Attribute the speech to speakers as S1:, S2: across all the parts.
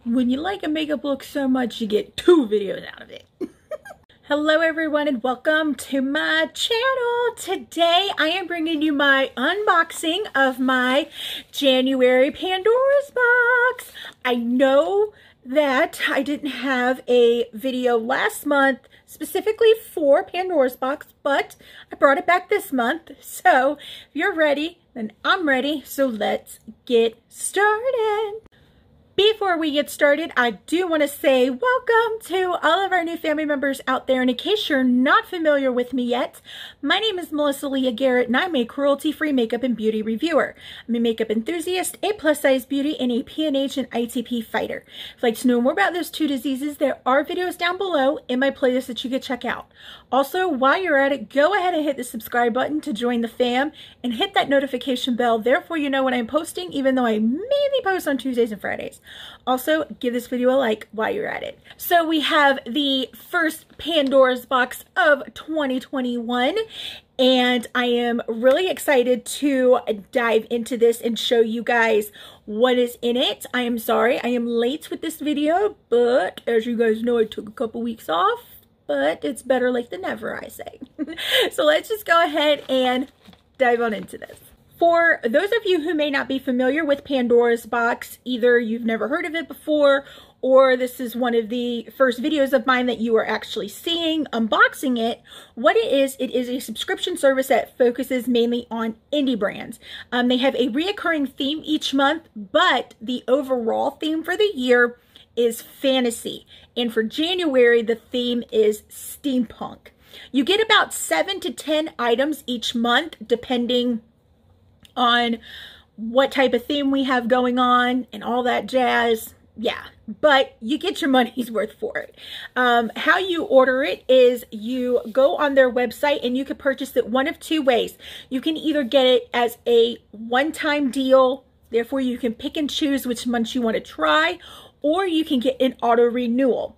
S1: When you like a makeup look so much, you get 2 videos out of it. Hello everyone and welcome to my channel. Today I am bringing you my unboxing of my January Pandora's box. I know that I didn't have a video last month specifically for Pandora's box, but I brought it back this month. So if you're ready, then I'm ready. So let's get started. Before we get started, I do want to say welcome to all of our new family members out there. And in case you're not familiar with me yet, my name is Melissa Leah Garrett and I'm a cruelty-free makeup and beauty reviewer. I'm a makeup enthusiast, a plus-size beauty, and a PNH and ITP fighter. If you'd like to know more about those 2 diseases, there are videos down below in my playlist that you can check out. Also, while you're at it, go ahead and hit the subscribe button to join the fam and hit that notification bell. Therefore, you know when I'm posting, even though I mainly post on Tuesdays and Fridays. Also, give this video a like while you're at it. So we have the first Pandora's box of 2021, and I am really excited to dive into this and show you guys what is in it. I am sorry I am late with this video, but as you guys know, I took a couple weeks off, but it's better late than never, I say. So let's just go ahead and dive on into this. For those of you who may not be familiar with Pandora's box, either you've never heard of it before, or this is one of the first videos of mine that you are actually seeing unboxing it, what it is a subscription service that focuses mainly on indie brands. They have a reoccurring theme each month, but the overall theme for the year is fantasy. And for January, the theme is steampunk. You get about 7 to 10 items each month, depending on what type of theme we have going on and all that jazz. Yeah, but you get your money's worth for it. How you order it is you go on their website and you can purchase it one of 2 ways. You can either get it as a one-time deal, therefore you can pick and choose which months you want to try, or you can get an auto renewal.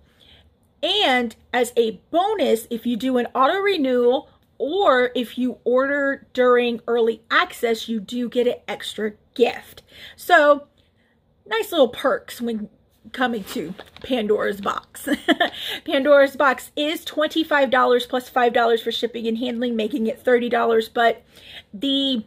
S1: And as a bonus, if you do an auto renewal, or if you order during early access, you do get an extra gift. So nice little perks when coming to Pandora's box. Pandora's box is $25 plus $5 for shipping and handling, making it $30. But the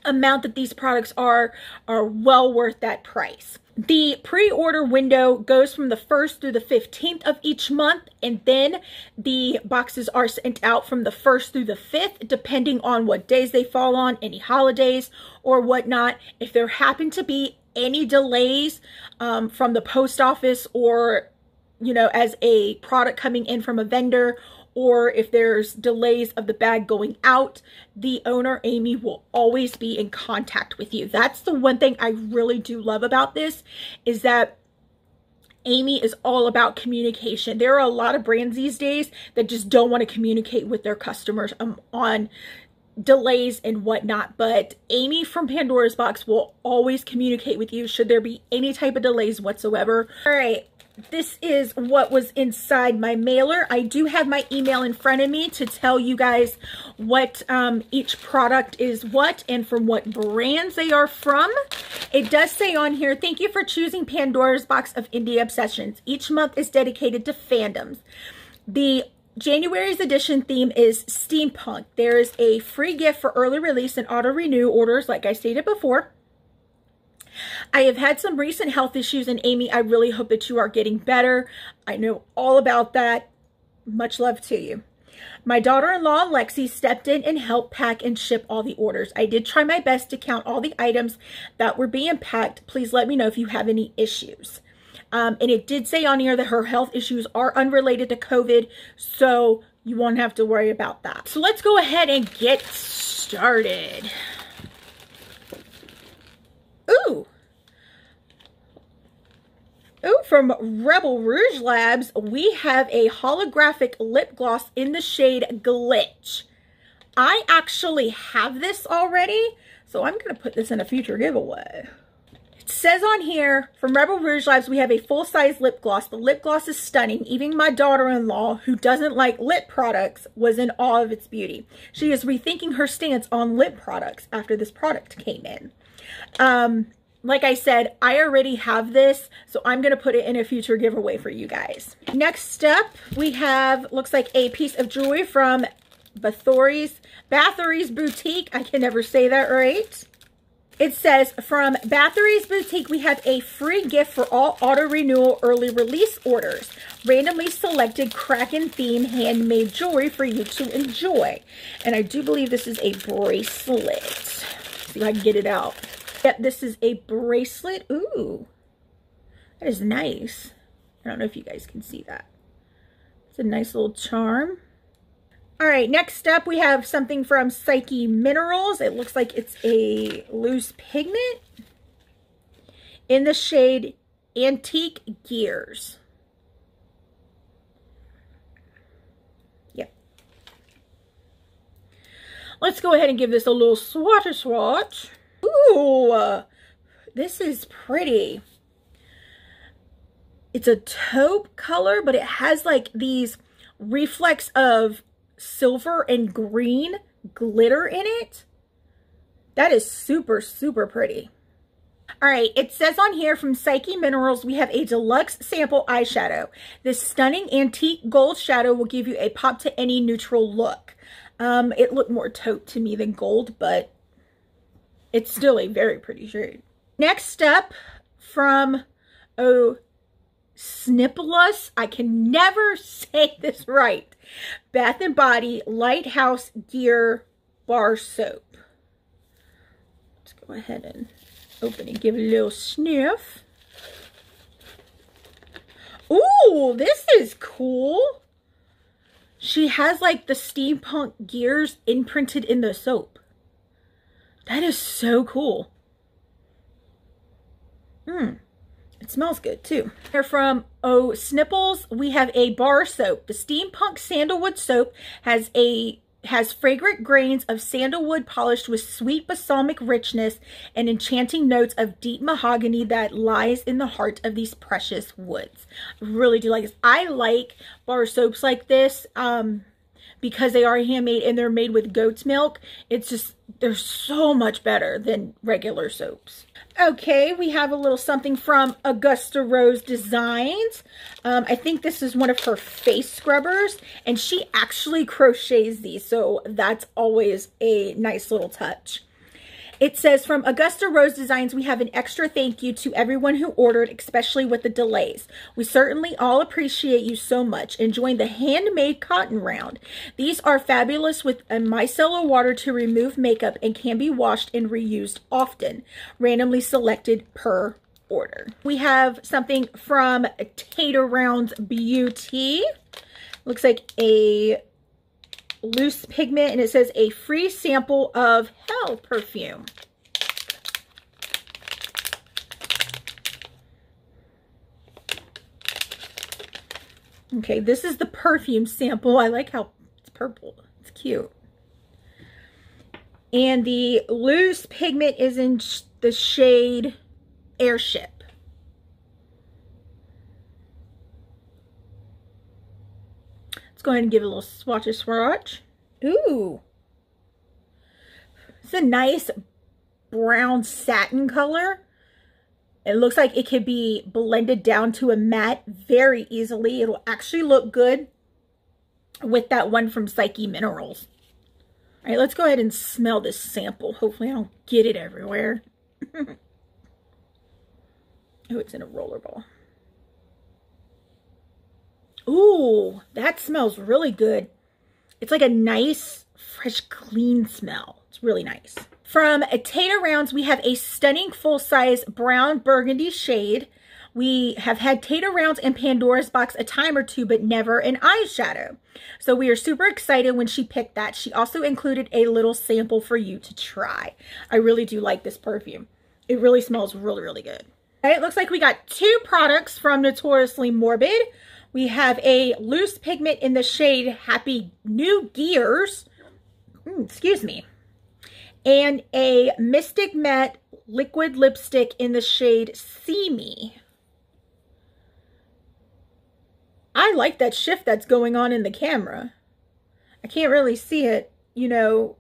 S1: amount that these products are well worth that price. The pre-order window goes from the 1st through the 15th of each month, and then the boxes are sent out from the 1st through the 5th, depending on what days they fall on, any holidays or whatnot. If there happen to be any delays from the post office, or, you know, as a product coming in from a vendor, or if there's delays of the bag going out, the owner, Amy, will always be in contact with you. That's the one thing I really do love about this, is that Amy is all about communication. There are a lot of brands these days that just don't want to communicate with their customers on delays and whatnot, but Amy from Pandora's box will always communicate with you should there be any type of delays whatsoever. All right. This is what was inside my mailer. I do have my email in front of me to tell you guys what each product is what and from what brands they are from. It does say on here, thank you for choosing Pandora's box of indie obsessions. Each month is dedicated to fandoms. The January's edition theme is steampunk. There is a free gift for early release and auto renew orders, like I stated before. I have had some recent health issues, and Amy, I really hope that you are getting better. I know all about that. Much love to you. My daughter-in-law, Lexi, stepped in and helped pack and ship all the orders. I did try my best to count all the items that were being packed. Please let me know if you have any issues. And it did say on here that her health issues are unrelated to COVID, so you won't have to worry about that. So let's go ahead and get started. Ooh, from Rebel Rouge Labs, we have a holographic lip gloss in the shade Glitch. I actually have this already, so I'm going to put this in a future giveaway. It says on here, from Rebel Rouge Labs, we have a full-size lip gloss. The lip gloss is stunning. Even my daughter-in-law, who doesn't like lip products, was in awe of its beauty. She is rethinking her stance on lip products after this product came in. like I said, I already have this, so I'm going to put it in a future giveaway for you guys. Next up, we have, looks like a piece of jewelry from Bathory Boutique. I can never say that right. It says, from Bathory Boutique, we have a free gift for all auto renewal early release orders. Randomly selected Kraken theme handmade jewelry for you to enjoy. And I do believe this is a bracelet. Let's see if I can get it out. Yep, this is a bracelet. Ooh, that is nice. I don't know if you guys can see that. It's a nice little charm. All right, next up we have something from Psyche Minerals. It looks like it's a loose pigment in the shade Antique Gears. Yep. Let's go ahead and give this a little swatch. Ooh, this is pretty. It's a taupe color, but it has like these reflects of silver and green glitter in it. That is super, super pretty. All right, it says on here from Psyche Minerals, we have a deluxe sample eyeshadow. This stunning antique gold shadow will give you a pop to any neutral look. It looked more taupe to me than gold, but it's still a very pretty shade. Next up, from O-Snipuls, I can never say this right. Bath & Body Lighthouse Gear Bar Soap. Let's go ahead and open and give it a little sniff. Ooh, this is cool. She has like the steampunk gears imprinted in the soap. That is so cool. It smells good too. Here from O-Snipuls, we have a bar soap. The steampunk sandalwood soap has fragrant grains of sandalwood polished with sweet balsamic richness and enchanting notes of deep mahogany that lies in the heart of these precious woods. I really do like this. I like bar soaps like this because they are handmade and they're made with goat's milk. It's just, they're so much better than regular soaps. Okay, we have a little something from Augusta Rose Designs. I think this is one of her face scrubbers, and she actually crochets these, so that's always a nice little touch. It says, from Augusta Rose Designs, we have an extra thank you to everyone who ordered, especially with the delays. We certainly all appreciate you so much. Enjoying the handmade cotton round. These are fabulous with a micellar water to remove makeup and can be washed and reused often. Randomly selected per order. We have something from Tater Beauty. Looks like a loose pigment, and it says a free sample of Hell perfume. Okay, this is the perfume sample. I like how it's purple. It's cute. And the loose pigment is in the shade Airship. Let's go ahead and give it a little swatch. Ooh. It's a nice brown satin color. It looks like it could be blended down to a matte very easily. It'll actually look good with that one from Psyche Minerals. All right, let's go ahead and smell this sample. Hopefully I don't get it everywhere. Oh, it's in a roller ball. Ooh, that smells really good. It's like a nice, fresh, clean smell. It's really nice. From Tater Rounds, we have a stunning full-size brown burgundy shade. We have had Tater Rounds in Pandora's box a time or two, but never an eyeshadow. So we are super excited when she picked that. She also included a little sample for you to try. I really do like this perfume. It really smells really, really good. All right, it looks like we got two products from Notoriously Morbid. We have a loose pigment in the shade Happy New Gears. Excuse me. And a Mystic Matte liquid lipstick in the shade See Me. I like that shift that's going on in the camera. I can't really see it, you know.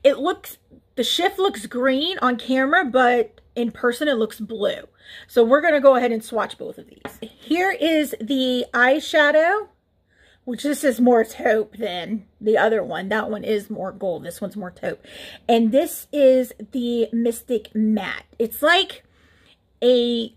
S1: The shift looks green on camera, but in person it looks blue. So we're going to go ahead and swatch both of these. Here is the eyeshadow, which this is more taupe than the other one. That one is more gold. This one's more taupe. And this is the Mystic Matte. It's like a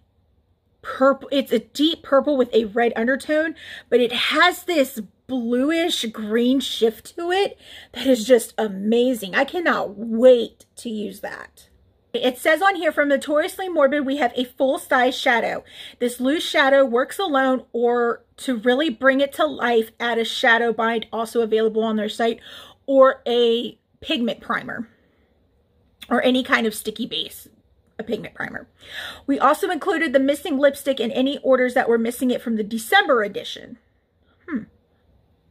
S1: purple. It's a deep purple with a red undertone, but it has this bluish green shift to it that is just amazing. I cannot wait to use that. It says on here, from Notoriously Morbid, we have a full-size shadow. This loose shadow works alone, or to really bring it to life, add a shadow bind, also available on their site, or a pigment primer, or any kind of sticky base, a pigment primer. We also included the missing lipstick in any orders that were missing it from the December edition.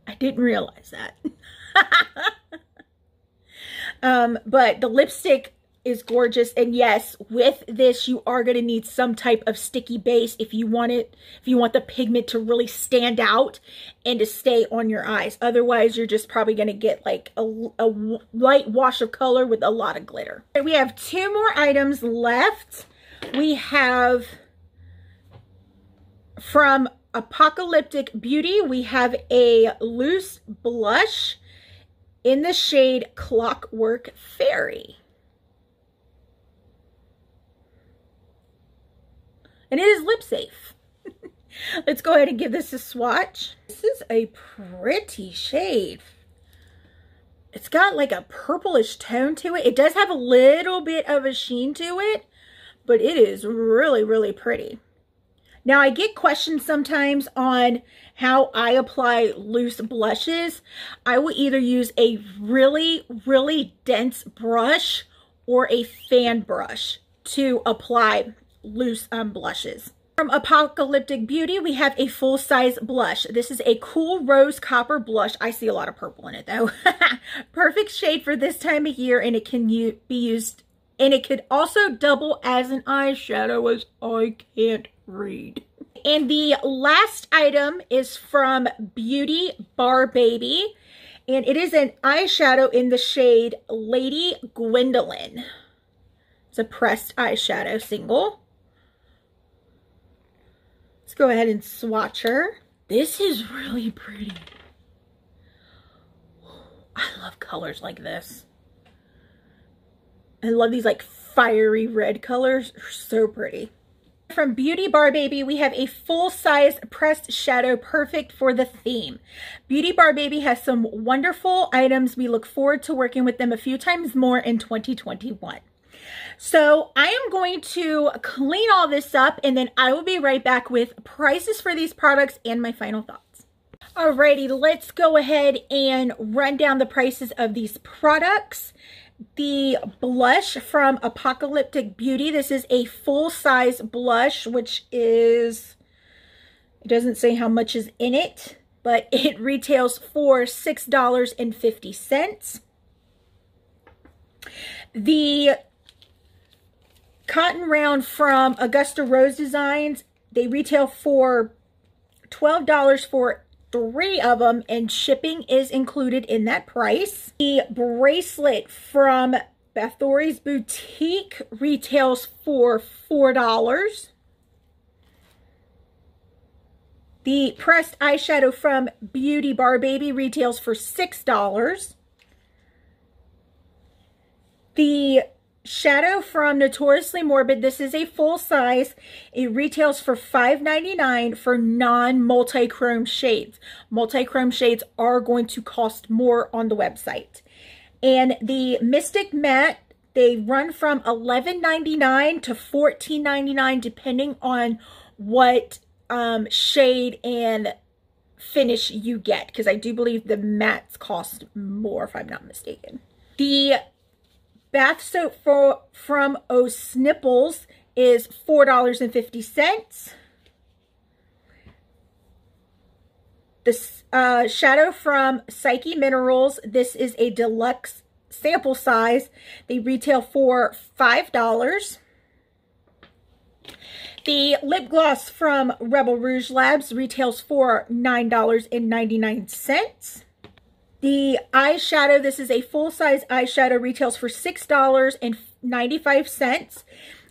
S1: I didn't realize that. But the lipstick is gorgeous, and yes, with this you are going to need some type of sticky base if you want it, if you want the pigment to really stand out and to stay on your eyes. Otherwise you're just probably going to get like a light wash of color with a lot of glitter. We have two more items left. We have from Apocalyptic Beauty, we have a loose blush in the shade Clockwork Fairy. And it is lip safe. Let's go ahead and give this a swatch. This is a pretty shade. It's got like a purplish tone to it. It does have a little bit of a sheen to it, but it is really, really pretty. Now, I get questions sometimes on how I apply loose blushes. I will either use a really, really dense brush or a fan brush to apply loose blushes. From Apocalyptic Beauty, we have a full-size blush. This is a cool rose copper blush. I see a lot of purple in it though. Perfect shade for this time of year, and it can be used, and it could also double as an eyeshadow, as I can't read. And the last item is from Beauty Bar Baby, and it is an eyeshadow in the shade Lady Gwendolyn. It's a pressed eyeshadow single. Let's go ahead and swatch her. This is really pretty. I love colors like this. I love these like fiery red colors. They're so pretty. From Beauty Bar Baby, we have a full-size pressed shadow perfect for the theme. Beauty Bar Baby has some wonderful items. We look forward to working with them a few times more in 2021. So I am going to clean all this up, and then I will be right back with prices for these products and my final thoughts. Alrighty, let's go ahead and run down the prices of these products. The blush from Apocalyptic Beauty. This is a full-size blush, which is, it doesn't say how much is in it, but it retails for $6.50. The Cotton Round from Augusta Rose Designs, they retail for $12 for 3 of them, and shipping is included in that price. The bracelet from Bathory Boutique retails for $4. The pressed eyeshadow from Beauty Bar Baby retails for $6. The shadow from Notoriously Morbid, this is a full size. It retails for $5.99 for non-multi-chrome shades. Multi-chrome shades are going to cost more on the website. And the Mystic Matte, they run from $11.99 to $14.99 depending on what shade and finish you get, because I do believe the mattes cost more if I'm not mistaken. The bath soap from O-Snipuls is $4.50. The shadow from Psyche Minerals, this is a deluxe sample size. They retail for $5. The lip gloss from Rebel Rouge Labs retails for $9.99. The eyeshadow, this is a full-size eyeshadow, retails for $6.95.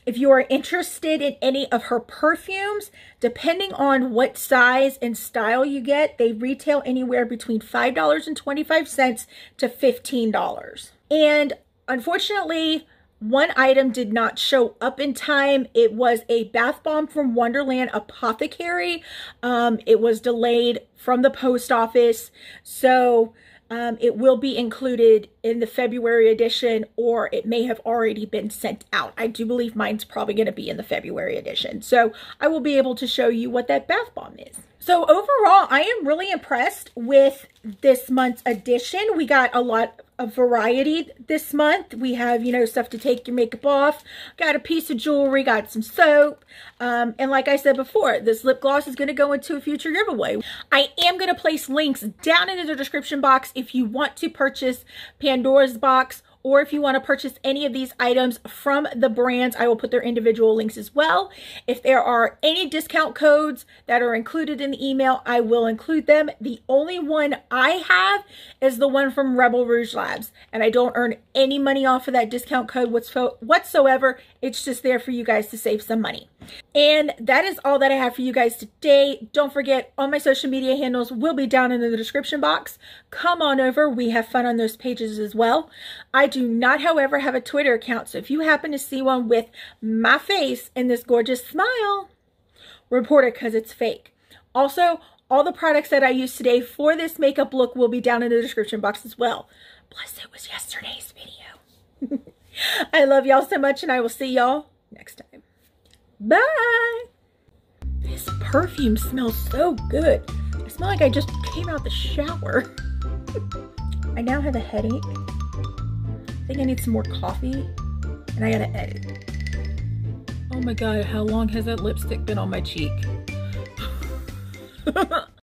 S1: if you are interested in any of her perfumes, depending on what size and style you get, they retail anywhere between $5.25 to $15. And unfortunately, one item did not show up in time. It was a bath bomb from Wonderland Apothecary. It was delayed from the post office. So it will be included in the February edition, or it may have already been sent out. I do believe mine's probably going to be in the February edition. So I will be able to show you what that bath bomb is. So overall, I am really impressed with this month's edition. We got a lot of variety this month. We have, you know, stuff to take your makeup off. Got a piece of jewelry, got some soap. And like I said before, this lip gloss is going to go into a future giveaway. I am going to place links down in the description box if you want to purchase Pandora's box, or if you want to purchase any of these items from the brands. I will put their individual links as well. If there are any discount codes that are included in the email, I will include them. The only one I have is the one from Rebel Rouge Labs, and I don't earn any money off of that discount code whatsoever. It's just there for you guys to save some money. And that is all that I have for you guys today. Don't forget, all my social media handles will be down in the description box. Come on over. We have fun on those pages as well. I do not, however, have a Twitter account, so if you happen to see one with my face and this gorgeous smile, report it because it's fake. Also, all the products that I used today for this makeup look will be down in the description box as well. Plus, it was yesterday's video. I love y'all so much, and I will see y'all next time. Bye! This perfume smells so good. I smell like I just came out the shower. I now have a headache. I think I need some more coffee, and I gotta edit. Oh my god, how long has that lipstick been on my cheek?